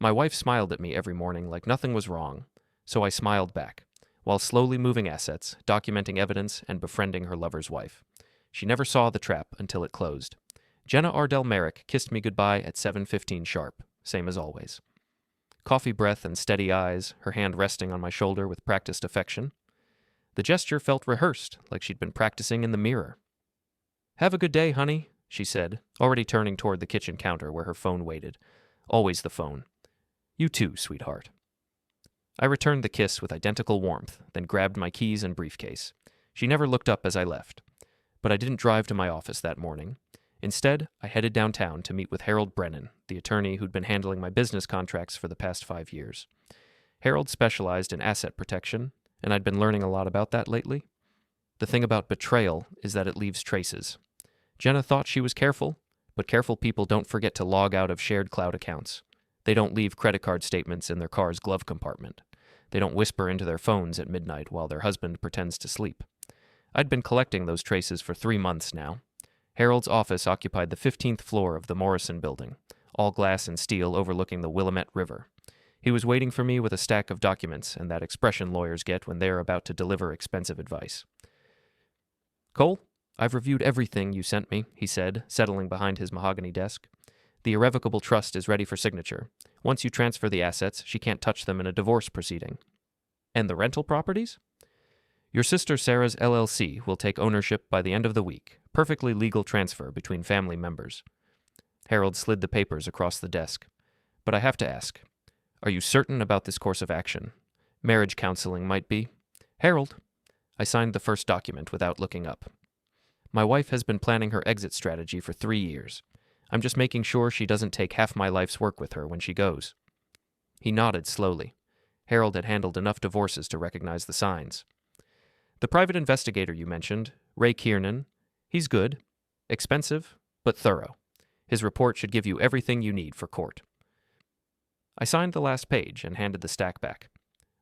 My wife smiled at me every morning like nothing was wrong, so I smiled back, while slowly moving assets, documenting evidence, and befriending her lover's wife. She never saw the trap until it closed. Jenna Ardell Merrick kissed me goodbye at 7:15 sharp, same as always. Coffee breath and steady eyes, her hand resting on my shoulder with practiced affection. The gesture felt rehearsed, like she'd been practicing in the mirror. "Have a good day, honey," she said, already turning toward the kitchen counter where her phone waited. Always the phone. "You too, sweetheart." I returned the kiss with identical warmth, then grabbed my keys and briefcase. She never looked up as I left. But I didn't drive to my office that morning. Instead, I headed downtown to meet with Harold Brennan, the attorney who'd been handling my business contracts for the past 5 years. Harold specialized in asset protection, and I'd been learning a lot about that lately. The thing about betrayal is that it leaves traces. Jenna thought she was careful, but careful people don't forget to log out of shared cloud accounts. They don't leave credit card statements in their car's glove compartment. They don't whisper into their phones at midnight while their husband pretends to sleep. I'd been collecting those traces for 3 months now. Harold's office occupied the 15th floor of the Morrison building, all glass and steel overlooking the Willamette River. He was waiting for me with a stack of documents and that expression lawyers get when they're about to deliver expensive advice. "Cole, I've reviewed everything you sent me," he said, settling behind his mahogany desk. "The irrevocable trust is ready for signature. Once you transfer the assets, she can't touch them in a divorce proceeding." "And the rental properties?" "Your sister Sarah's LLC will take ownership by the end of the week. Perfectly legal transfer between family members." Harold slid the papers across the desk. "But I have to ask, are you certain about this course of action? Marriage counseling might be." "Harold." I signed the first document without looking up. "My wife has been planning her exit strategy for 3 years. I'm just making sure she doesn't take half my life's work with her when she goes." He nodded slowly. Harold had handled enough divorces to recognize the signs. "The private investigator you mentioned, Ray Kiernan, he's good, expensive, but thorough. His report should give you everything you need for court." I signed the last page and handed the stack back.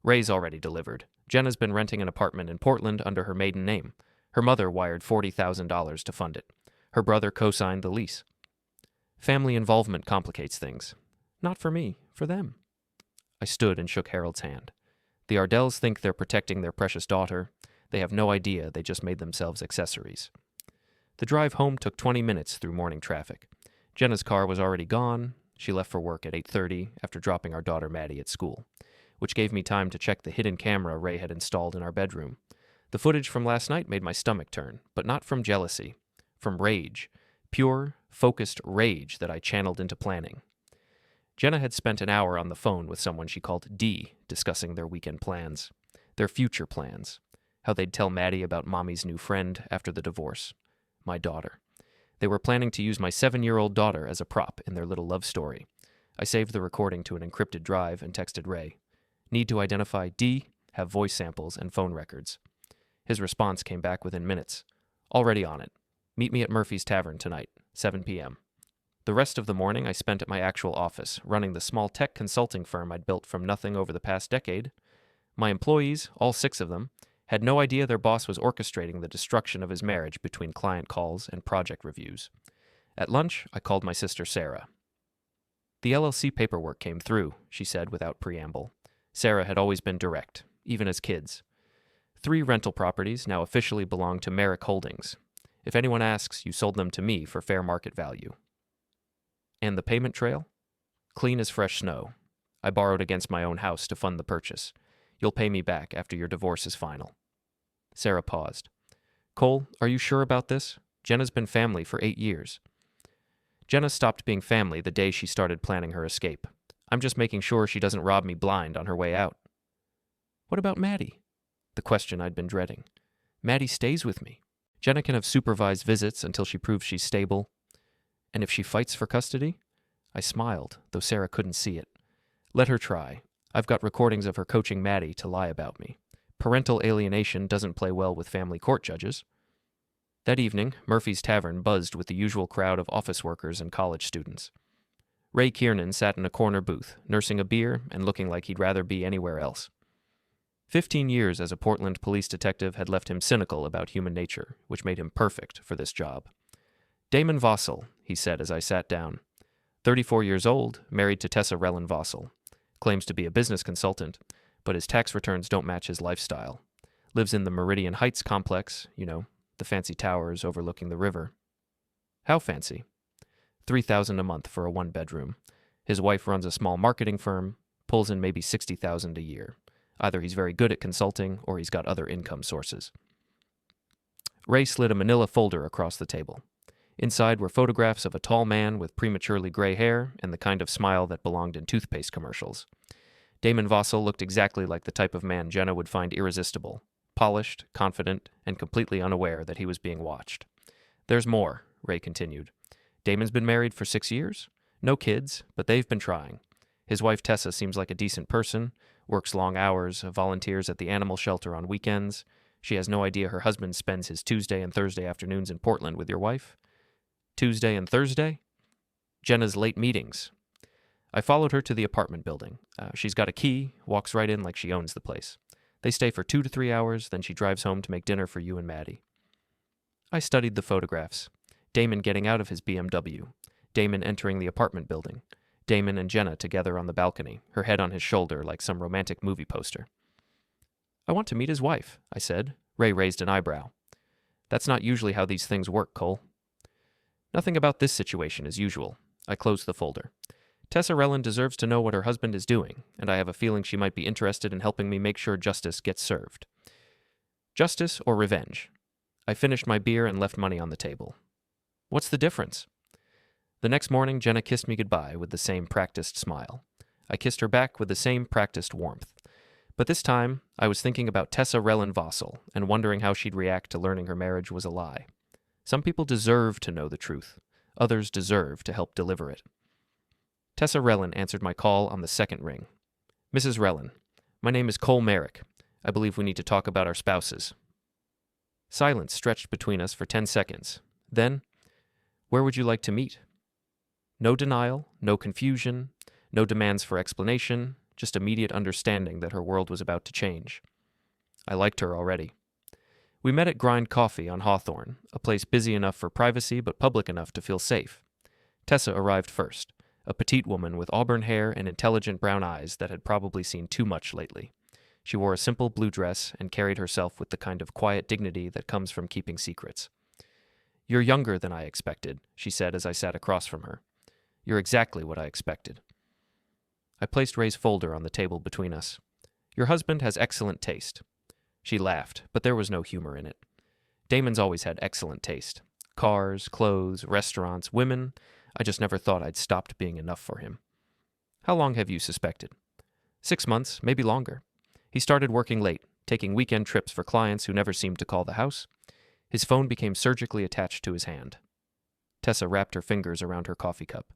"Ray's already delivered. Jenna's been renting an apartment in Portland under her maiden name. Her mother wired $40,000 to fund it. Her brother co-signed the lease. Family involvement complicates things. Not for me, for them." I stood and shook Harold's hand. "The Ardells think they're protecting their precious daughter. They have no idea they just made themselves accessories." The drive home took 20 minutes through morning traffic. Jenna's car was already gone. She left for work at 8:30 after dropping our daughter Maddie at school, which gave me time to check the hidden camera Ray had installed in our bedroom. The footage from last night made my stomach turn, but not from jealousy, from rage. Pure, focused rage that I channeled into planning. Jenna had spent an hour on the phone with someone she called D, discussing their weekend plans, their future plans, how they'd tell Maddie about Mommy's new friend after the divorce, my daughter. They were planning to use my 7-year-old daughter as a prop in their little love story. I saved the recording to an encrypted drive and texted Ray. "Need to identify D, have voice samples and phone records." His response came back within minutes. "Already on it. Meet me at Murphy's Tavern tonight, 7 p.m. The rest of the morning I spent at my actual office, running the small tech consulting firm I'd built from nothing over the past decade. My employees, all 6 of them, had no idea their boss was orchestrating the destruction of his marriage between client calls and project reviews. At lunch, I called my sister Sarah. "The LLC paperwork came through," she said without preamble. Sarah had always been direct, even as kids. 3 rental properties now officially belong to Merrick Holdings. If anyone asks, you sold them to me for fair market value. "And the payment trail?" "Clean as fresh snow. I borrowed against my own house to fund the purchase. You'll pay me back after your divorce is final." Sarah paused. "Cole, are you sure about this? Jenna's been family for 8 years. Jenna stopped being family the day she started planning her escape. I'm just making sure she doesn't rob me blind on her way out." "What about Maddie?" The question I'd been dreading. "Maddie stays with me. Jenna can have supervised visits until she proves she's stable. And if she fights for custody?" I smiled, though Sarah couldn't see it. "Let her try. I've got recordings of her coaching Maddie to lie about me. Parental alienation doesn't play well with family court judges." That evening, Murphy's Tavern buzzed with the usual crowd of office workers and college students. Ray Kiernan sat in a corner booth, nursing a beer and looking like he'd rather be anywhere else. 15 years as a Portland police detective had left him cynical about human nature, which made him perfect for this job. "Damon Vossel," he said as I sat down. 34 years old, married to Tessa Rellan-Vossel. Claims to be a business consultant, but his tax returns don't match his lifestyle. Lives in the Meridian Heights complex, the fancy towers overlooking the river. How fancy? $3,000 a month for a one-bedroom. His wife runs a small marketing firm, pulls in maybe $60,000 a year. Either he's very good at consulting or he's got other income sources. Ray slid a manila folder across the table. Inside were photographs of a tall man with prematurely gray hair and the kind of smile that belonged in toothpaste commercials. Damon Vossel looked exactly like the type of man Jenna would find irresistible, polished, confident, and completely unaware that he was being watched. There's more, Ray continued. Damon's been married for 6 years. No kids, but they've been trying. His wife Tessa seems like a decent person, works long hours, volunteers at the animal shelter on weekends. She has no idea her husband spends his Tuesday and Thursday afternoons in Portland with your wife. Tuesday and Thursday? Jenna's late meetings. I followed her to the apartment building. She's got a key, walks right in like she owns the place. They stay for 2 to 3 hours, then she drives home to make dinner for you and Maddie. I studied the photographs. Damon getting out of his BMW. Damon entering the apartment building. Damon and Jenna together on the balcony, her head on his shoulder like some romantic movie poster. I want to meet his wife, I said. Ray raised an eyebrow. That's not usually how these things work, Cole. Nothing about this situation is usual. I closed the folder. Tessa Rellan deserves to know what her husband is doing, and I have a feeling she might be interested in helping me make sure justice gets served. Justice or revenge? I finished my beer and left money on the table. What's the difference? The next morning, Jenna kissed me goodbye with the same practiced smile. I kissed her back with the same practiced warmth. But this time, I was thinking about Tessa Rellan-Vossel and wondering how she'd react to learning her marriage was a lie. Some people deserve to know the truth. Others deserve to help deliver it. Tessa Rellan answered my call on the second ring. Mrs. Rellan, my name is Cole Merrick. I believe we need to talk about our spouses. Silence stretched between us for 10 seconds. Then, where would you like to meet? No denial, no confusion, no demands for explanation, just immediate understanding that her world was about to change. I liked her already. We met at Grind Coffee on Hawthorne, a place busy enough for privacy but public enough to feel safe. Tessa arrived first, a petite woman with auburn hair and intelligent brown eyes that had probably seen too much lately. She wore a simple blue dress and carried herself with the kind of quiet dignity that comes from keeping secrets. You're younger than I expected, she said as I sat across from her. You're exactly what I expected. I placed Ray's folder on the table between us. Your husband has excellent taste. She laughed, but there was no humor in it. Damon's always had excellent taste. Cars, clothes, restaurants, women. I just never thought I'd stopped being enough for him. How long have you suspected? 6 months, maybe longer. He started working late, taking weekend trips for clients who never seemed to call the house. His phone became surgically attached to his hand. Tessa wrapped her fingers around her coffee cup.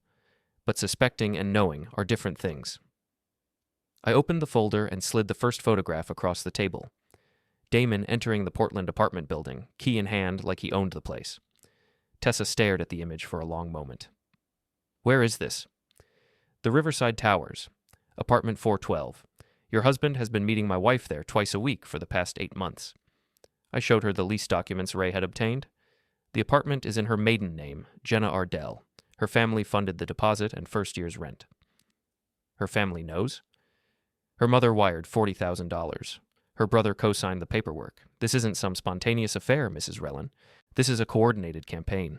But suspecting and knowing are different things. I opened the folder and slid the first photograph across the table. Damon entering the Portland apartment building, key in hand like he owned the place. Tessa stared at the image for a long moment. Where is this? The Riverside Towers, apartment 412. Your husband has been meeting my wife there twice a week for the past 8 months. I showed her the lease documents Ray had obtained. The apartment is in her maiden name, Jenna Ardell. Her family funded the deposit and first year's rent. Her family knows? Her mother wired $40,000. Her brother co-signed the paperwork. This isn't some spontaneous affair, Mrs. Rellan. This is a coordinated campaign.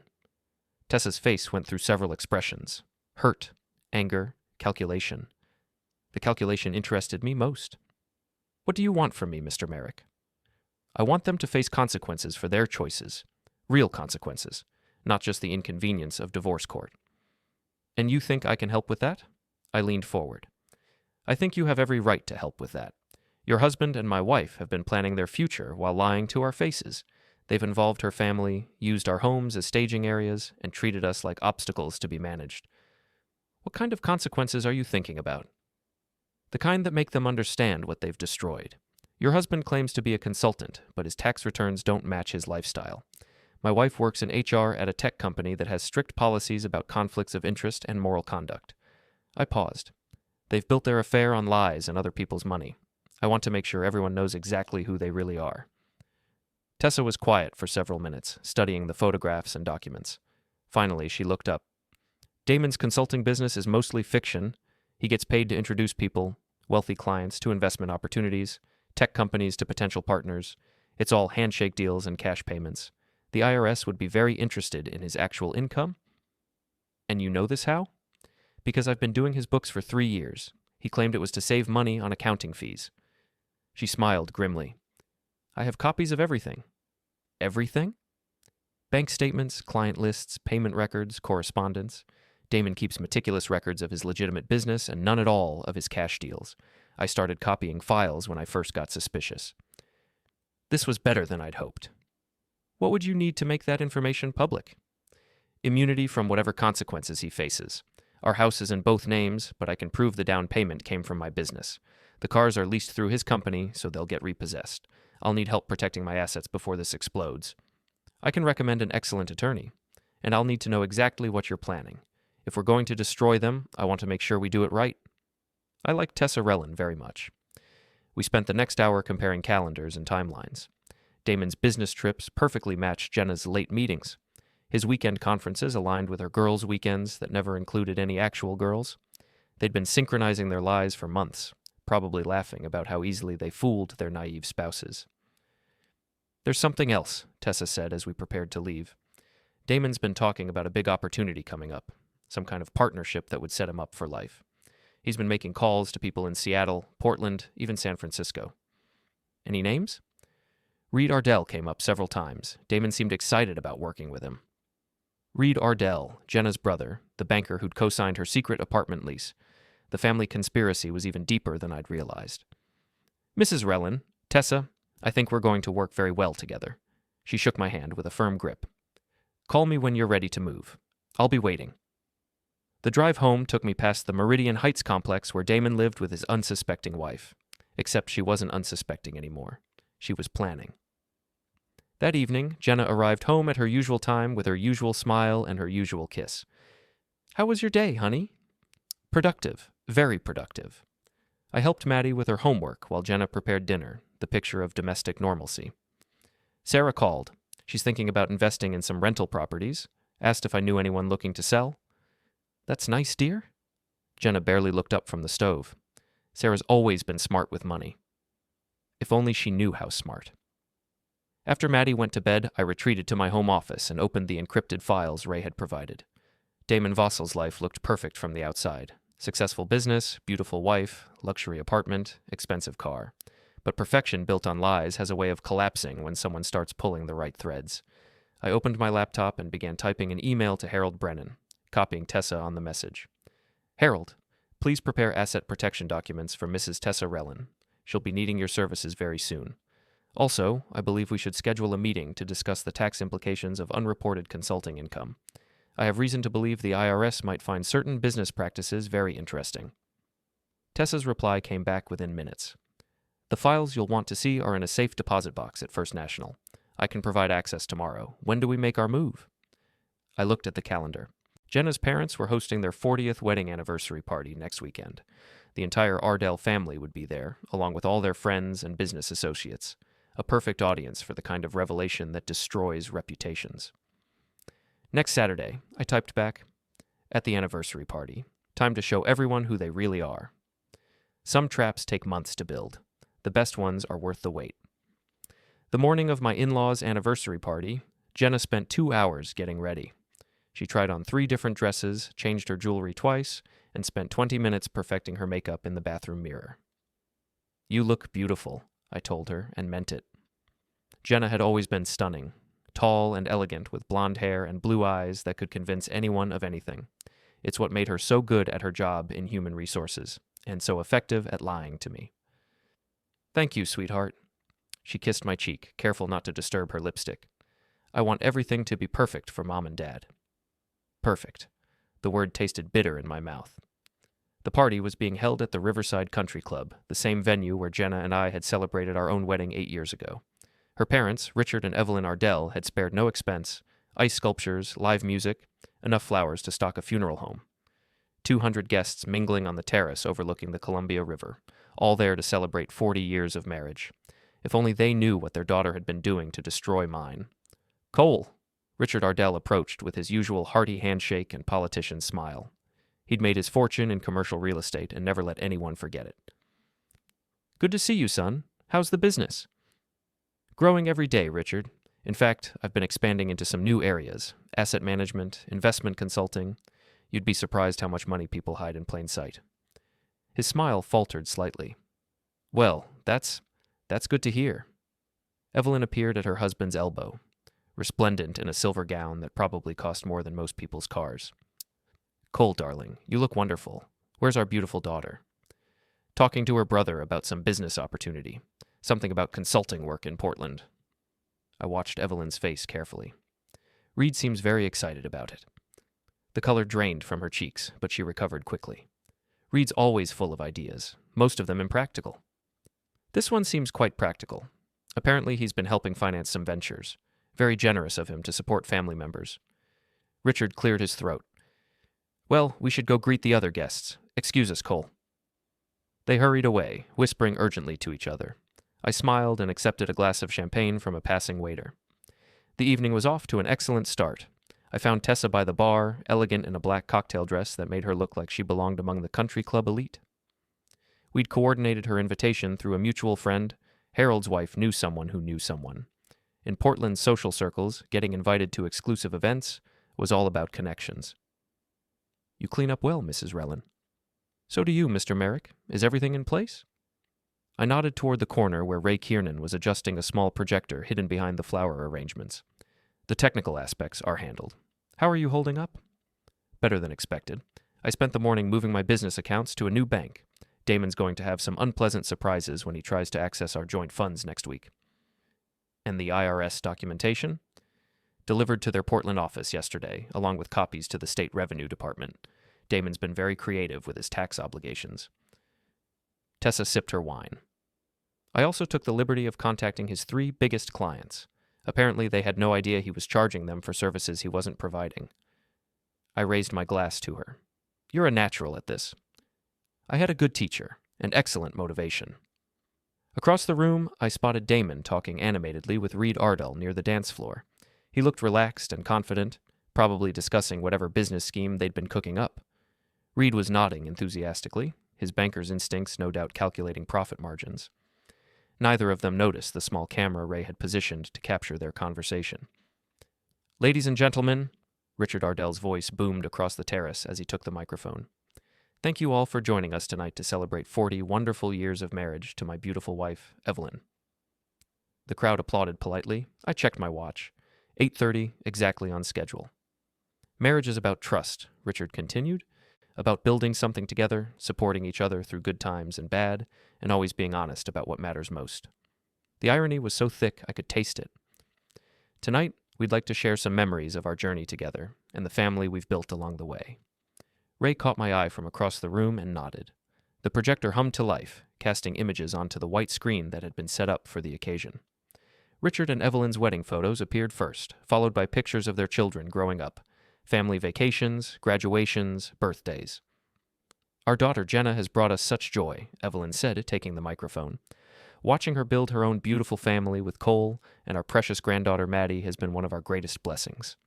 Tessa's face went through several expressions. Hurt, anger, calculation. The calculation interested me most. What do you want from me, Mr. Merrick? I want them to face consequences for their choices. Real consequences. Not just the inconvenience of divorce court. And you think I can help with that? I leaned forward. I think you have every right to help with that. Your husband and my wife have been planning their future while lying to our faces. They've involved her family, used our homes as staging areas, and treated us like obstacles to be managed. What kind of consequences are you thinking about? The kind that make them understand what they've destroyed. Your husband claims to be a consultant, but his tax returns don't match his lifestyle. My wife works in HR at a tech company that has strict policies about conflicts of interest and moral conduct. I paused. They've built their affair on lies and other people's money. I want to make sure everyone knows exactly who they really are. Tessa was quiet for several minutes, studying the photographs and documents. Finally, she looked up. Damon's consulting business is mostly fiction. He gets paid to introduce people, wealthy clients to investment opportunities, tech companies to potential partners. It's all handshake deals and cash payments. The IRS would be very interested in his actual income. And you know this how? Because I've been doing his books for 3 years. He claimed it was to save money on accounting fees. She smiled grimly. I have copies of everything. Everything? Bank statements, client lists, payment records, correspondence. Damon keeps meticulous records of his legitimate business and none at all of his cash deals. I started copying files when I first got suspicious. This was better than I'd hoped. What would you need to make that information public? Immunity from whatever consequences he faces. Our house is in both names, but I can prove the down payment came from my business. The cars are leased through his company, so they'll get repossessed. I'll need help protecting my assets before this explodes. I can recommend an excellent attorney, and I'll need to know exactly what you're planning. If we're going to destroy them, I want to make sure we do it right. I like Tessa Rellan very much. We spent the next hour comparing calendars and timelines. Damon's business trips perfectly matched Jenna's late meetings. His weekend conferences aligned with her girls' weekends that never included any actual girls. They'd been synchronizing their lives for months, probably laughing about how easily they fooled their naive spouses. There's something else, Tessa said as we prepared to leave. Damon's been talking about a big opportunity coming up, some kind of partnership that would set him up for life. He's been making calls to people in Seattle, Portland, even San Francisco. Any names? Reed Ardell came up several times. Damon seemed excited about working with him. Reed Ardell, Jenna's brother, the banker who'd co-signed her secret apartment lease. The family conspiracy was even deeper than I'd realized. Mrs. Rellan, Tessa, I think we're going to work very well together. She shook my hand with a firm grip. Call me when you're ready to move. I'll be waiting. The drive home took me past the Meridian Heights complex where Damon lived with his unsuspecting wife. Except she wasn't unsuspecting anymore. She was planning. That evening, Jenna arrived home at her usual time with her usual smile and her usual kiss. How was your day, honey? Productive. Very productive. I helped Maddie with her homework while Jenna prepared dinner, the picture of domestic normalcy. Sarah called. She's thinking about investing in some rental properties. Asked if I knew anyone looking to sell. That's nice, dear. Jenna barely looked up from the stove. Sarah's always been smart with money. If only she knew how smart. After Maddie went to bed, I retreated to my home office and opened the encrypted files Ray had provided. Damon Vossel's life looked perfect from the outside. Successful business, beautiful wife, luxury apartment, expensive car. But perfection built on lies has a way of collapsing when someone starts pulling the right threads. I opened my laptop and began typing an email to Harold Brennan, copying Tessa on the message. Harold, please prepare asset protection documents for Mrs. Tessa Rellan. She'll be needing your services very soon. Also, I believe we should schedule a meeting to discuss the tax implications of unreported consulting income. I have reason to believe the IRS might find certain business practices very interesting. Tessa's reply came back within minutes. The files you'll want to see are in a safe deposit box at First National. I can provide access tomorrow. When do we make our move? I looked at the calendar. Jenna's parents were hosting their 40th wedding anniversary party next weekend. The entire Ardell family would be there, along with all their friends and business associates. A perfect audience for the kind of revelation that destroys reputations. Next Saturday, I typed back, at the anniversary party. Time to show everyone who they really are. Some traps take months to build. The best ones are worth the wait. The morning of my in-laws' anniversary party, Jenna spent 2 hours getting ready. She tried on 3 different dresses, changed her jewelry twice, and spent 20 minutes perfecting her makeup in the bathroom mirror. You look beautiful, I told her, and meant it. Jenna had always been stunning, tall and elegant with blonde hair and blue eyes that could convince anyone of anything. It's what made her so good at her job in human resources, and so effective at lying to me. Thank you, sweetheart. She kissed my cheek, careful not to disturb her lipstick. I want everything to be perfect for Mom and Dad. Perfect. The word tasted bitter in my mouth. The party was being held at the Riverside Country Club, the same venue where Jenna and I had celebrated our own wedding 8 years ago. Her parents, Richard and Evelyn Ardell, had spared no expense, ice sculptures, live music, enough flowers to stock a funeral home. 200 guests mingling on the terrace overlooking the Columbia River, all there to celebrate 40 years of marriage. If only they knew what their daughter had been doing to destroy mine. Cole, Richard Ardell approached with his usual hearty handshake and politician smile. He'd made his fortune in commercial real estate and never let anyone forget it. "Good to see you, son. How's the business?" "Growing every day, Richard. In fact, I've been expanding into some new areas: asset management, investment consulting. You'd be surprised how much money people hide in plain sight." His smile faltered slightly. "Well, that's good to hear." Evelyn appeared at her husband's elbow, resplendent in a silver gown that probably cost more than most people's cars. "Cole, darling, you look wonderful. Where's our beautiful daughter?" "Talking to her brother about some business opportunity. Something about consulting work in Portland." I watched Evelyn's face carefully. "Reed seems very excited about it." The color drained from her cheeks, but she recovered quickly. "Reed's always full of ideas, most of them impractical. This one seems quite practical. Apparently he's been helping finance some ventures. Very generous of him to support family members." Richard cleared his throat. "Well, we should go greet the other guests. Excuse us, Cole." They hurried away, whispering urgently to each other. I smiled and accepted a glass of champagne from a passing waiter. The evening was off to an excellent start. I found Tessa by the bar, elegant in a black cocktail dress that made her look like she belonged among the country club elite. We'd coordinated her invitation through a mutual friend. Harold's wife knew someone who knew someone. In Portland's social circles, getting invited to exclusive events was all about connections. "You clean up well, Mrs. Rellan." "So do you, Mr. Merrick. Is everything in place?" I nodded toward the corner where Ray Kiernan was adjusting a small projector hidden behind the flower arrangements. "The technical aspects are handled. How are you holding up?" "Better than expected. I spent the morning moving my business accounts to a new bank. Damon's going to have some unpleasant surprises when he tries to access our joint funds next week." "And the IRS documentation?" "Delivered to their Portland office yesterday, along with copies to the State Revenue Department. Damon's been very creative with his tax obligations." Tessa sipped her wine. I also took the liberty of contacting his 3 biggest clients. Apparently they had no idea he was charging them for services he wasn't providing. I raised my glass to her. "You're a natural at this." I had a good teacher, and excellent motivation. Across the room, I spotted Damon talking animatedly with Reed Ardell near the dance floor. He looked relaxed and confident, probably discussing whatever business scheme they'd been cooking up. Reed was nodding enthusiastically, his banker's instincts no doubt calculating profit margins. Neither of them noticed the small camera Ray had positioned to capture their conversation. "Ladies and gentlemen," Richard Ardell's voice boomed across the terrace as he took the microphone. "Thank you all for joining us tonight to celebrate 40 wonderful years of marriage to my beautiful wife, Evelyn." The crowd applauded politely. I checked my watch. 8:30, exactly on schedule. "Marriage is about trust," Richard continued, "about building something together, supporting each other through good times and bad, and always being honest about what matters most." The irony was so thick I could taste it. "Tonight, we'd like to share some memories of our journey together and the family we've built along the way." Ray caught my eye from across the room and nodded. The projector hummed to life, casting images onto the white screen that had been set up for the occasion. Richard and Evelyn's wedding photos appeared first, followed by pictures of their children growing up, family vacations, graduations, birthdays. "Our daughter Jenna has brought us such joy," Evelyn said, taking the microphone. "Watching her build her own beautiful family with Cole and our precious granddaughter Maddie has been one of our greatest blessings."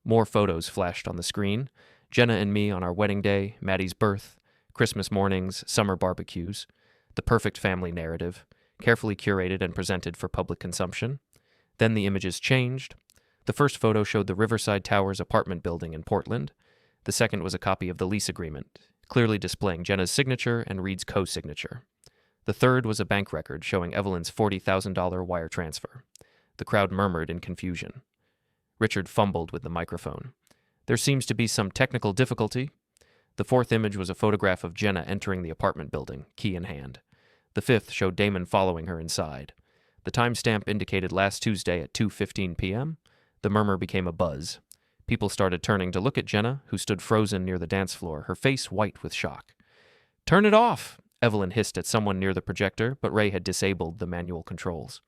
More photos flashed on the screen. Jenna and me on our wedding day, Maddie's birth, Christmas mornings, summer barbecues. The perfect family narrative, carefully curated and presented for public consumption. Then the images changed. The first photo showed the Riverside Towers apartment building in Portland. The second was a copy of the lease agreement, clearly displaying Jenna's signature and Reed's co-signature. The third was a bank record showing Evelyn's $40,000 wire transfer. The crowd murmured in confusion. Richard fumbled with the microphone. "There seems to be some technical difficulty." The fourth image was a photograph of Jenna entering the apartment building, key in hand. The fifth showed Damon following her inside. The timestamp indicated last Tuesday at 2:15 p.m. The murmur became a buzz. People started turning to look at Jenna, who stood frozen near the dance floor, her face white with shock. "Turn it off!" Evelyn hissed at someone near the projector, but Ray had disabled the manual controls.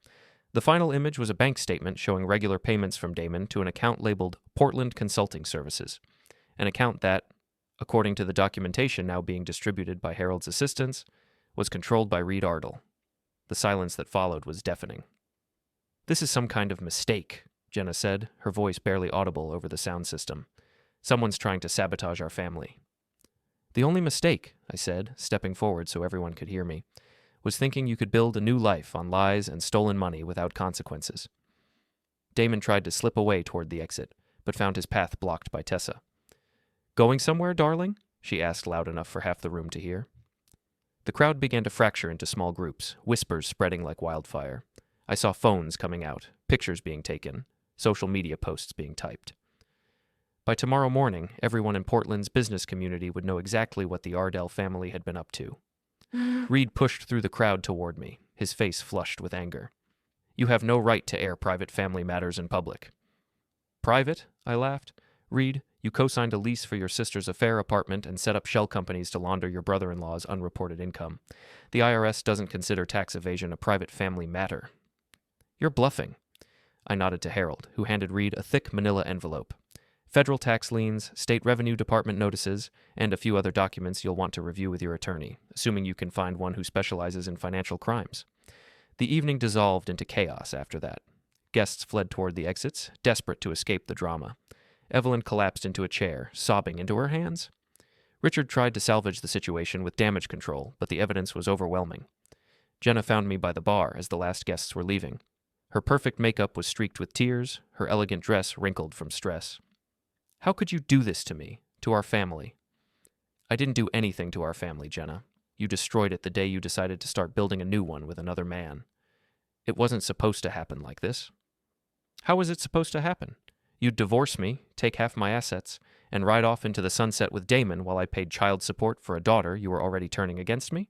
The final image was a bank statement showing regular payments from Damon to an account labeled Portland Consulting Services, an account that, according to the documentation now being distributed by Harold's assistants, was controlled by Reed Ardell. The silence that followed was deafening. "This is some kind of mistake," Jenna said, her voice barely audible over the sound system. Someone's trying to sabotage our family. The only mistake, I said, stepping forward so everyone could hear me, was thinking you could build a new life on lies and stolen money without consequences. Damon tried to slip away toward the exit, but found his path blocked by Tessa. Going somewhere, darling? She asked loud enough for half the room to hear. The crowd began to fracture into small groups, whispers spreading like wildfire. I saw phones coming out, pictures being taken, social media posts being typed. By tomorrow morning, everyone in Portland's business community would know exactly what the Ardell family had been up to. Reed pushed through the crowd toward me, his face flushed with anger. You have no right to air private family matters in public. Private? I laughed. Reed, you co-signed a lease for your sister's affair apartment and set up shell companies to launder your brother-in-law's unreported income. The IRS doesn't consider tax evasion a private family matter. You're bluffing. I nodded to Harold, who handed Reed a thick manila envelope. Federal tax liens, state revenue department notices, and a few other documents you'll want to review with your attorney, assuming you can find one who specializes in financial crimes. The evening dissolved into chaos after that. Guests fled toward the exits, desperate to escape the drama. Evelyn collapsed into a chair, sobbing into her hands. Richard tried to salvage the situation with damage control, but the evidence was overwhelming. Jenna found me by the bar as the last guests were leaving. Her perfect makeup was streaked with tears, her elegant dress wrinkled from stress. How could you do this to me, to our family? I didn't do anything to our family, Jenna. You destroyed it the day you decided to start building a new one with another man. It wasn't supposed to happen like this. How was it supposed to happen? You'd divorce me, take half my assets, and ride off into the sunset with Damon while I paid child support for a daughter you were already turning against me?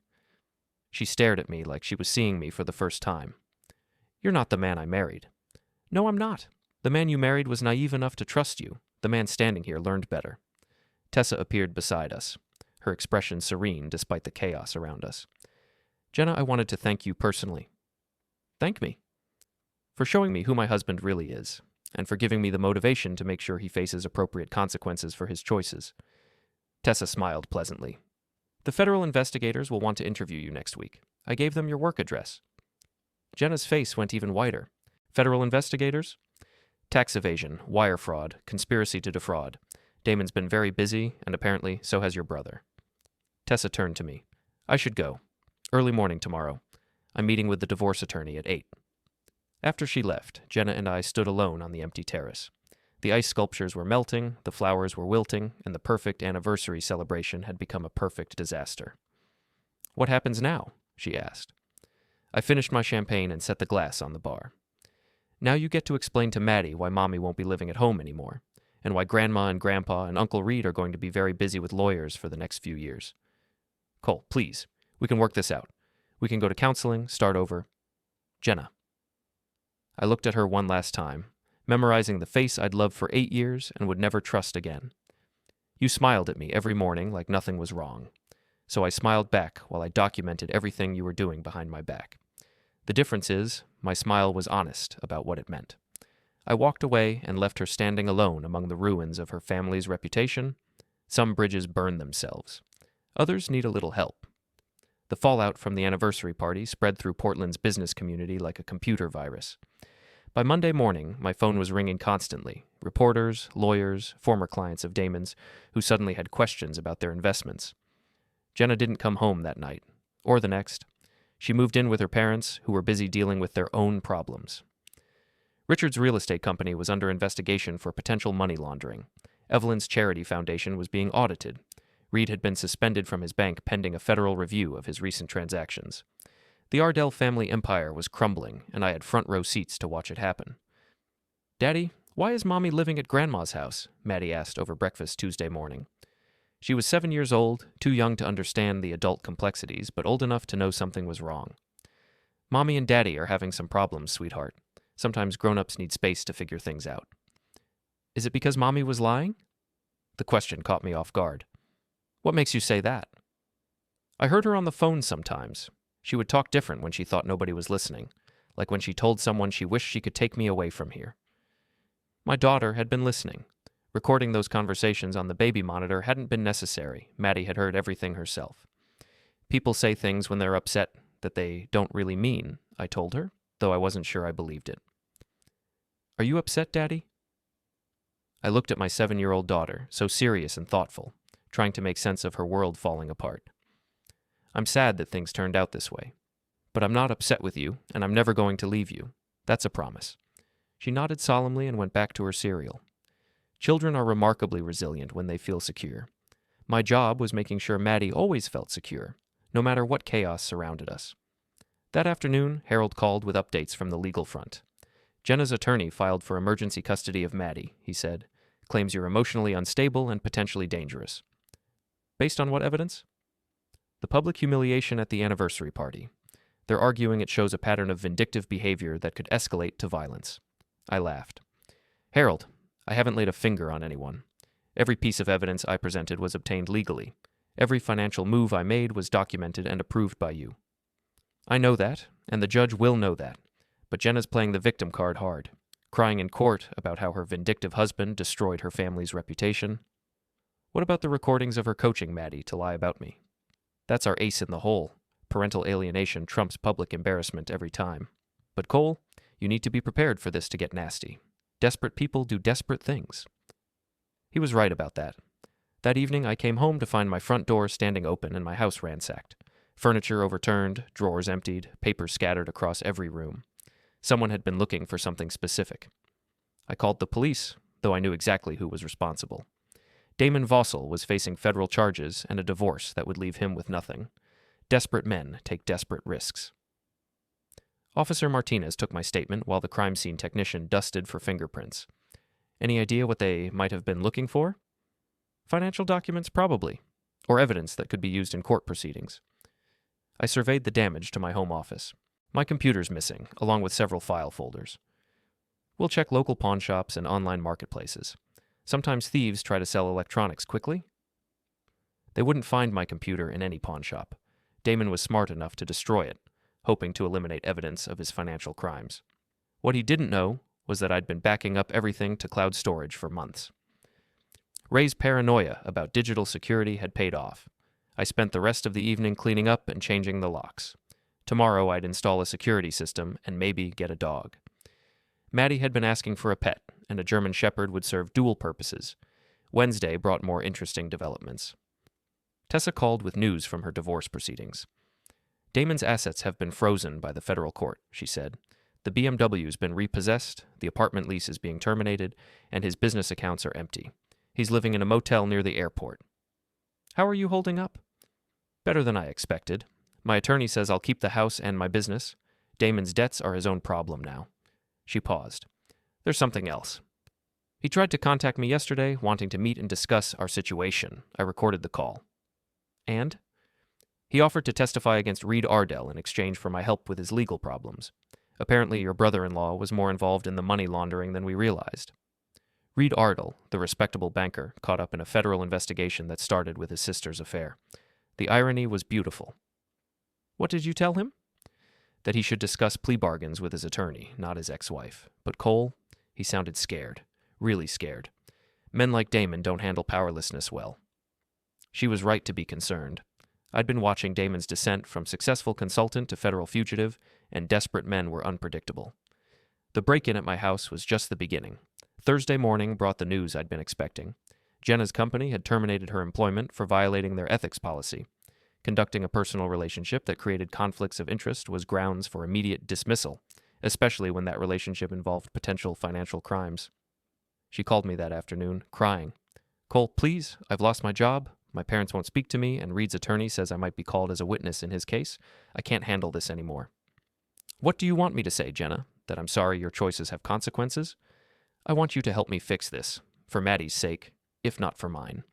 She stared at me like she was seeing me for the first time. You're not the man I married. No, I'm not. The man you married was naive enough to trust you. The man standing here learned better. Tessa appeared beside us, her expression serene despite the chaos around us. Jenna, I wanted to thank you personally. Thank me. For showing me who my husband really is, and for giving me the motivation to make sure he faces appropriate consequences for his choices. Tessa smiled pleasantly. The federal investigators will want to interview you next week. I gave them your work address. Jenna's face went even whiter. Federal investigators? Tax evasion, wire fraud, conspiracy to defraud. Damon's been very busy, and apparently so has your brother. Tessa turned to me. I should go. Early morning tomorrow. I'm meeting with the divorce attorney at 8. After she left, Jenna and I stood alone on the empty terrace. The ice sculptures were melting, the flowers were wilting, and the perfect anniversary celebration had become a perfect disaster. What happens now? She asked. I finished my champagne and set the glass on the bar. Now you get to explain to Maddie why Mommy won't be living at home anymore, and why Grandma and Grandpa and Uncle Reed are going to be very busy with lawyers for the next few years. Cole, please, we can work this out. We can go to counseling, start over. Jenna. I looked at her one last time, memorizing the face I'd loved for 8 years and would never trust again. You smiled at me every morning like nothing was wrong, so I smiled back while I documented everything you were doing behind my back. The difference is, my smile was honest about what it meant. I walked away and left her standing alone among the ruins of her family's reputation. Some bridges burn themselves. Others need a little help. The fallout from the anniversary party spread through Portland's business community like a computer virus. By Monday morning, my phone was ringing constantly. Reporters, lawyers, former clients of Damon's, who suddenly had questions about their investments. Jenna didn't come home that night, or the next. She moved in with her parents, who were busy dealing with their own problems. Richard's real estate company was under investigation for potential money laundering. Evelyn's charity foundation was being audited. Reed had been suspended from his bank pending a federal review of his recent transactions. The Ardell family empire was crumbling, and I had front-row seats to watch it happen. Daddy, why is Mommy living at Grandma's house? Maddie asked over breakfast Tuesday morning. She was 7 years old, too young to understand the adult complexities, but old enough to know something was wrong. Mommy and Daddy are having some problems, sweetheart. Sometimes grown-ups need space to figure things out. Is it because Mommy was lying? The question caught me off guard. What makes you say that? I heard her on the phone sometimes. She would talk different when she thought nobody was listening, like when she told someone she wished she could take me away from here. My daughter had been listening. Recording those conversations on the baby monitor hadn't been necessary. Maddie had heard everything herself. People say things when they're upset that they don't really mean, I told her, though I wasn't sure I believed it. Are you upset, Daddy? I looked at my 7-year-old daughter, so serious and thoughtful, trying to make sense of her world falling apart. I'm sad that things turned out this way. But I'm not upset with you, and I'm never going to leave you. That's a promise. She nodded solemnly and went back to her cereal. Children are remarkably resilient when they feel secure. My job was making sure Maddie always felt secure, no matter what chaos surrounded us. That afternoon, Harold called with updates from the legal front. Jenna's attorney filed for emergency custody of Maddie, he said. Claims you're emotionally unstable and potentially dangerous. Based on what evidence? The public humiliation at the anniversary party. They're arguing it shows a pattern of vindictive behavior that could escalate to violence. I laughed. Harold, I haven't laid a finger on anyone. Every piece of evidence I presented was obtained legally. Every financial move I made was documented and approved by you. I know that, and the judge will know that. But Jenna's playing the victim card hard, crying in court about how her vindictive husband destroyed her family's reputation. What about the recordings of her coaching Maddie to lie about me? That's our ace in the hole. Parental alienation trumps public embarrassment every time. But Cole, you need to be prepared for this to get nasty. Desperate people do desperate things. He was right about that. That evening, I came home to find my front door standing open and my house ransacked. Furniture overturned, drawers emptied, papers scattered across every room. Someone had been looking for something specific. I called the police, though I knew exactly who was responsible. Damon Vossel was facing federal charges and a divorce that would leave him with nothing. Desperate men take desperate risks. Officer Martinez took my statement while the crime scene technician dusted for fingerprints. Any idea what they might have been looking for? Financial documents, probably, or evidence that could be used in court proceedings. I surveyed the damage to my home office. My computer's missing, along with several file folders. We'll check local pawn shops and online marketplaces. Sometimes thieves try to sell electronics quickly. They wouldn't find my computer in any pawn shop. Damon was smart enough to destroy it, hoping to eliminate evidence of his financial crimes. What he didn't know was that I'd been backing up everything to cloud storage for months. Ray's paranoia about digital security had paid off. I spent the rest of the evening cleaning up and changing the locks. Tomorrow I'd install a security system and maybe get a dog. Maddie had been asking for a pet, and a German Shepherd would serve dual purposes. Wednesday brought more interesting developments. Tessa called with news from her divorce proceedings. Damon's assets have been frozen by the federal court, she said. The BMW's been repossessed, the apartment lease is being terminated, and his business accounts are empty. He's living in a motel near the airport. How are you holding up? Better than I expected. My attorney says I'll keep the house and my business. Damon's debts are his own problem now. She paused. There's something else. He tried to contact me yesterday, wanting to meet and discuss our situation. I recorded the call. And? He offered to testify against Reed Ardell in exchange for my help with his legal problems. Apparently your brother-in-law was more involved in the money laundering than we realized. Reed Ardell, the respectable banker, caught up in a federal investigation that started with his sister's affair. The irony was beautiful. What did you tell him? That he should discuss plea bargains with his attorney, not his ex-wife. But Cole, he sounded scared. Really scared. Men like Damon don't handle powerlessness well. She was right to be concerned. I'd been watching Damon's descent from successful consultant to federal fugitive, and desperate men were unpredictable. The break-in at my house was just the beginning. Thursday morning brought the news I'd been expecting. Jenna's company had terminated her employment for violating their ethics policy. Conducting a personal relationship that created conflicts of interest was grounds for immediate dismissal, especially when that relationship involved potential financial crimes. She called me that afternoon, crying. Cole, please, I've lost my job. My parents won't speak to me, and Reed's attorney says I might be called as a witness in his case. I can't handle this anymore. What do you want me to say, Jenna? That I'm sorry your choices have consequences? I want you to help me fix this, for Maddie's sake, if not for mine.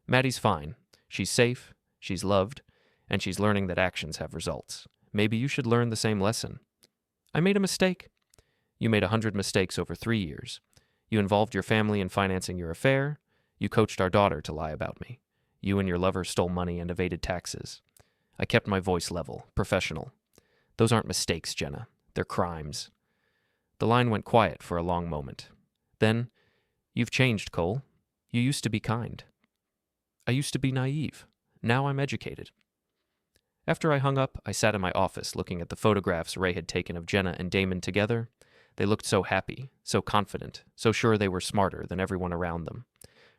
Maddie's fine. She's safe, she's loved, and she's learning that actions have results. Maybe you should learn the same lesson. I made a mistake. You made 100 mistakes over 3 years. You involved your family in financing your affair. You coached our daughter to lie about me. You and your lover stole money and evaded taxes. I kept my voice level, professional. Those aren't mistakes, Jenna. They're crimes. The line went quiet for a long moment. Then, you've changed, Cole. You used to be kind. I used to be naive. Now I'm educated. After I hung up, I sat in my office looking at the photographs Ray had taken of Jenna and Damon together. They looked so happy, so confident, so sure they were smarter than everyone around them.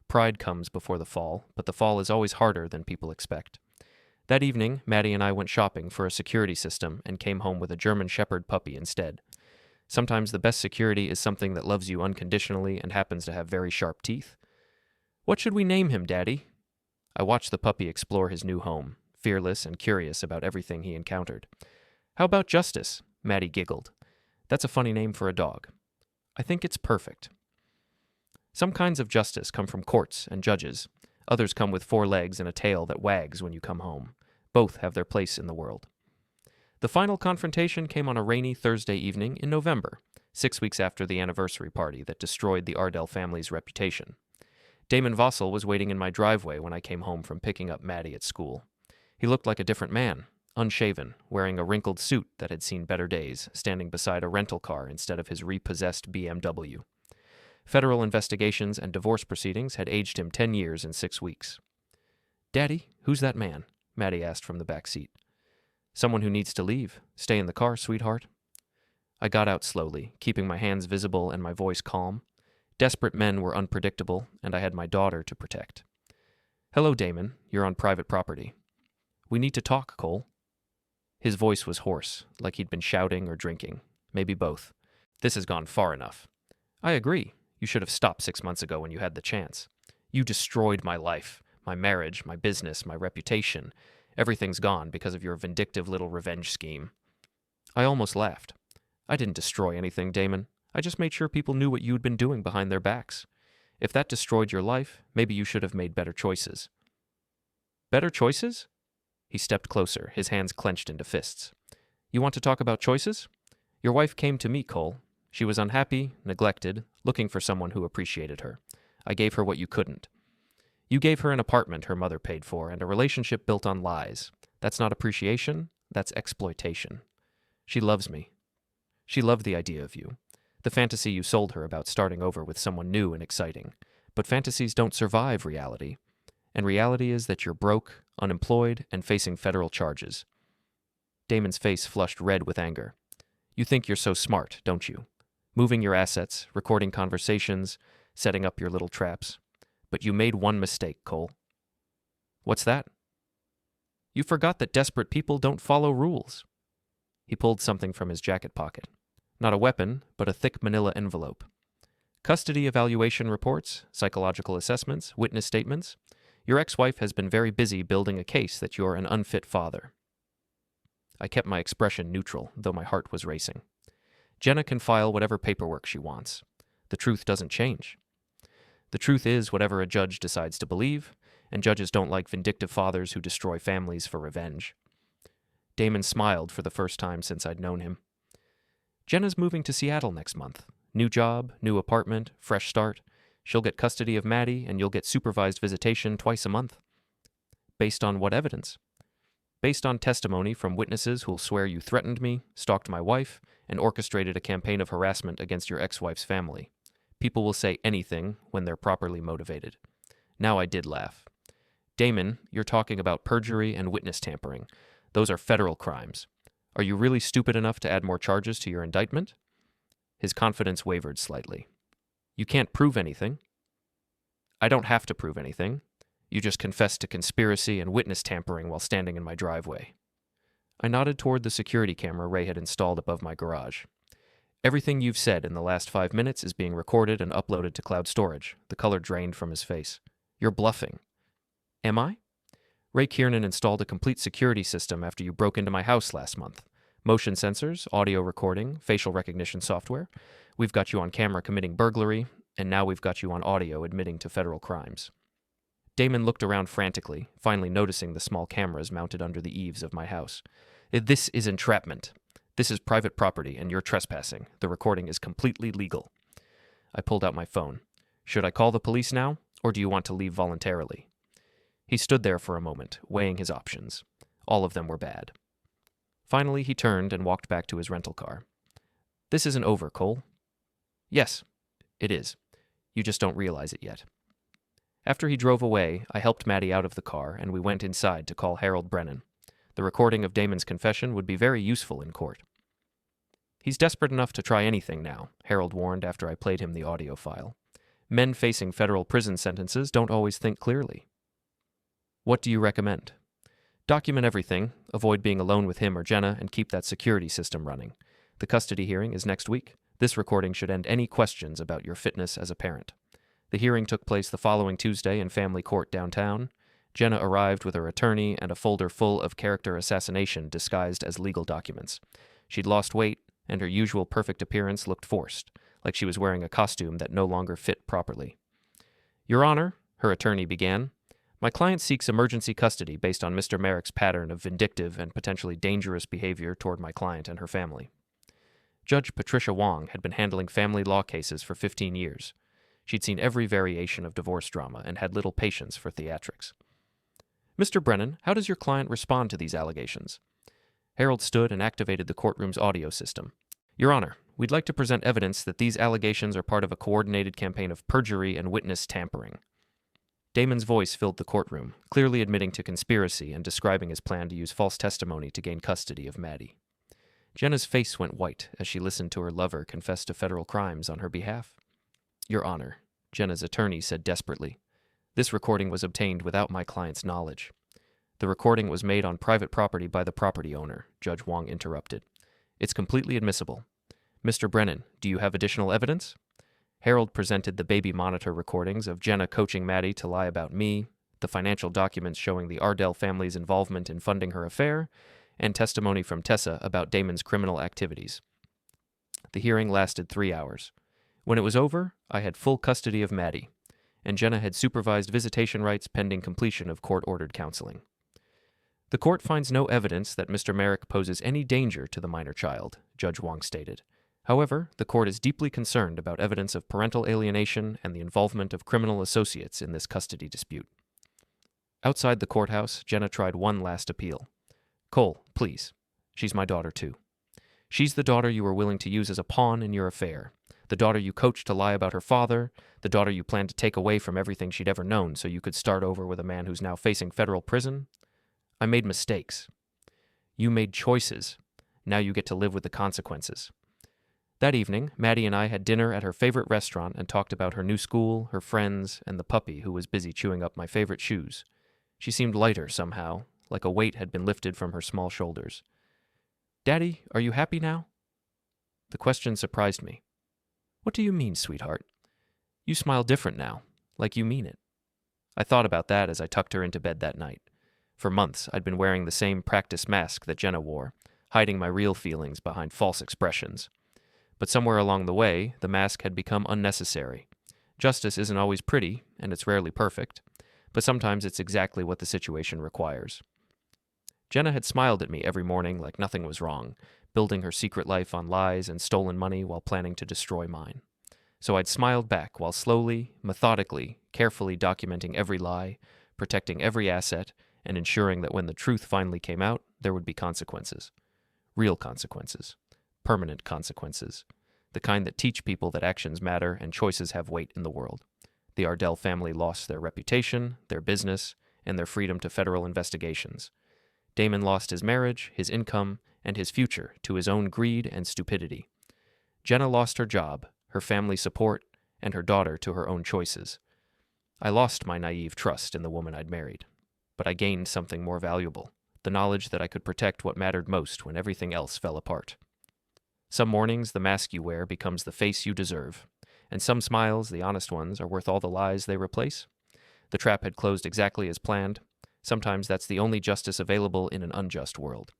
Pride comes before the fall, but the fall is always harder than people expect. That evening, Maddie and I went shopping for a security system and came home with a German Shepherd puppy instead. Sometimes the best security is something that loves you unconditionally and happens to have very sharp teeth. What should we name him, Daddy? I watched the puppy explore his new home, fearless and curious about everything he encountered. How about Justice? Maddie giggled. That's a funny name for a dog. I think it's perfect. Some kinds of justice come from courts and judges. Others come with 4 legs and a tail that wags when you come home. Both have their place in the world. The final confrontation came on a rainy Thursday evening in November, 6 weeks after the anniversary party that destroyed the Ardell family's reputation. Damon Vossel was waiting in my driveway when I came home from picking up Maddie at school. He looked like a different man, unshaven, wearing a wrinkled suit that had seen better days, standing beside a rental car instead of his repossessed BMW. Federal investigations and divorce proceedings had aged him 10 years in 6 weeks. Daddy, who's that man? Maddie asked from the back seat. Someone who needs to leave. Stay in the car, sweetheart. I got out slowly, keeping my hands visible and my voice calm. Desperate men were unpredictable, and I had my daughter to protect. Hello, Damon. You're on private property. We need to talk, Cole. His voice was hoarse, like he'd been shouting or drinking. Maybe both. This has gone far enough. I agree. You should have stopped 6 months ago when you had the chance. You destroyed my life, my marriage, my business, my reputation. Everything's gone because of your vindictive little revenge scheme. I almost laughed. I didn't destroy anything, Damon. I just made sure people knew what you'd been doing behind their backs. If that destroyed your life, maybe you should have made better choices. Better choices? He stepped closer, his hands clenched into fists. You want to talk about choices? Your wife came to me, Cole. She was unhappy, neglected, looking for someone who appreciated her. I gave her what you couldn't. You gave her an apartment her mother paid for and a relationship built on lies. That's not appreciation, that's exploitation. She loves me. She loved the idea of you. The fantasy you sold her about starting over with someone new and exciting. But fantasies don't survive reality. And reality is that you're broke, unemployed, and facing federal charges. Damon's face flushed red with anger. You think you're so smart, don't you? Moving your assets, recording conversations, setting up your little traps. But you made one mistake, Cole. What's that? You forgot that desperate people don't follow rules. He pulled something from his jacket pocket. Not a weapon, but a thick manila envelope. Custody evaluation reports, psychological assessments, witness statements. Your ex-wife has been very busy building a case that you're an unfit father. I kept my expression neutral, though my heart was racing. Jenna can file whatever paperwork she wants. The truth doesn't change. The truth is whatever a judge decides to believe, and judges don't like vindictive fathers who destroy families for revenge. Damon smiled for the first time since I'd known him. Jenna's moving to Seattle next month. New job, new apartment, fresh start. She'll get custody of Maddie, and you'll get supervised visitation twice a month. Based on what evidence? Based on testimony from witnesses who'll swear you threatened me, stalked my wife, and orchestrated a campaign of harassment against your ex-wife's family. People will say anything when they're properly motivated. Now I did laugh. Damon, you're talking about perjury and witness tampering. Those are federal crimes. Are you really stupid enough to add more charges to your indictment? His confidence wavered slightly. You can't prove anything. I don't have to prove anything. You just confessed to conspiracy and witness tampering while standing in my driveway. I nodded toward the security camera Ray had installed above my garage. Everything you've said in the last 5 minutes is being recorded and uploaded to cloud storage. The color drained from his face. You're bluffing. Am I? Ray Kiernan installed a complete security system after you broke into my house last month. Motion sensors, audio recording, facial recognition software. We've got you on camera committing burglary, and now we've got you on audio admitting to federal crimes. Damon looked around frantically, finally noticing the small cameras mounted under the eaves of my house. This is entrapment. This is private property, and you're trespassing. The recording is completely legal. I pulled out my phone. Should I call the police now, or do you want to leave voluntarily? He stood there for a moment, weighing his options. All of them were bad. Finally, he turned and walked back to his rental car. This isn't over, Cole. Yes, it is. You just don't realize it yet. After he drove away, I helped Maddie out of the car, and we went inside to call Harold Brennan. The recording of Damon's confession would be very useful in court. He's desperate enough to try anything now, Harold warned after I played him the audio file. Men facing federal prison sentences don't always think clearly. What do you recommend? Document everything, avoid being alone with him or Jenna, and keep that security system running. The custody hearing is next week. This recording should end any questions about your fitness as a parent. The hearing took place the following Tuesday in family court downtown. Jenna arrived with her attorney and a folder full of character assassination disguised as legal documents. She'd lost weight, and her usual perfect appearance looked forced, like she was wearing a costume that no longer fit properly. Your Honor, her attorney began, my client seeks emergency custody based on Mr. Merrick's pattern of vindictive and potentially dangerous behavior toward my client and her family. Judge Patricia Wong had been handling family law cases for 15 years. She'd seen every variation of divorce drama and had little patience for theatrics. Mr. Brennan, how does your client respond to these allegations? Harold stood and activated the courtroom's audio system. Your Honor, we'd like to present evidence that these allegations are part of a coordinated campaign of perjury and witness tampering. Damon's voice filled the courtroom, clearly admitting to conspiracy and describing his plan to use false testimony to gain custody of Maddie. Jenna's face went white as she listened to her lover confess to federal crimes on her behalf. Your Honor, Jenna's attorney said desperately, this recording was obtained without my client's knowledge. The recording was made on private property by the property owner, Judge Wong interrupted. It's completely admissible. Mr. Brennan, do you have additional evidence? Harold presented the baby monitor recordings of Jenna coaching Maddie to lie about me, the financial documents showing the Ardell family's involvement in funding her affair, and testimony from Tessa about Damon's criminal activities. The hearing lasted 3 hours. When it was over, I had full custody of Maddie, and Jenna had supervised visitation rights pending completion of court-ordered counseling. The court finds no evidence that Mr. Merrick poses any danger to the minor child, Judge Wong stated. However, the court is deeply concerned about evidence of parental alienation and the involvement of criminal associates in this custody dispute. Outside the courthouse, Jenna tried one last appeal. Cole, please. She's my daughter, too. She's the daughter you were willing to use as a pawn in your affair, the daughter you coached to lie about her father, the daughter you planned to take away from everything she'd ever known so you could start over with a man who's now facing federal prison. I made mistakes. You made choices. Now you get to live with the consequences. That evening, Maddie and I had dinner at her favorite restaurant and talked about her new school, her friends, and the puppy who was busy chewing up my favorite shoes. She seemed lighter somehow, like a weight had been lifted from her small shoulders. Daddy, are you happy now? The question surprised me. What do you mean, sweetheart? You smile different now, like you mean it. I thought about that as I tucked her into bed that night. For months, I'd been wearing the same practice mask that Jenna wore, hiding my real feelings behind false expressions. But somewhere along the way, the mask had become unnecessary. Justice isn't always pretty, and it's rarely perfect, but sometimes it's exactly what the situation requires. Jenna had smiled at me every morning like nothing was wrong, building her secret life on lies and stolen money while planning to destroy mine. So I'd smiled back while slowly, methodically, carefully documenting every lie, protecting every asset, and ensuring that when the truth finally came out, there would be consequences. Real consequences. Permanent consequences. The kind that teach people that actions matter and choices have weight in the world. The Ardell family lost their reputation, their business, and their freedom to federal investigations. Damon lost his marriage, his income, and his future to his own greed and stupidity. Jenna lost her job, her family support, and her daughter to her own choices. I lost my naive trust in the woman I'd married, but I gained something more valuable, the knowledge that I could protect what mattered most when everything else fell apart. Some mornings, the mask you wear becomes the face you deserve, and some smiles, the honest ones, are worth all the lies they replace. The trap had closed exactly as planned. Sometimes that's the only justice available in an unjust world.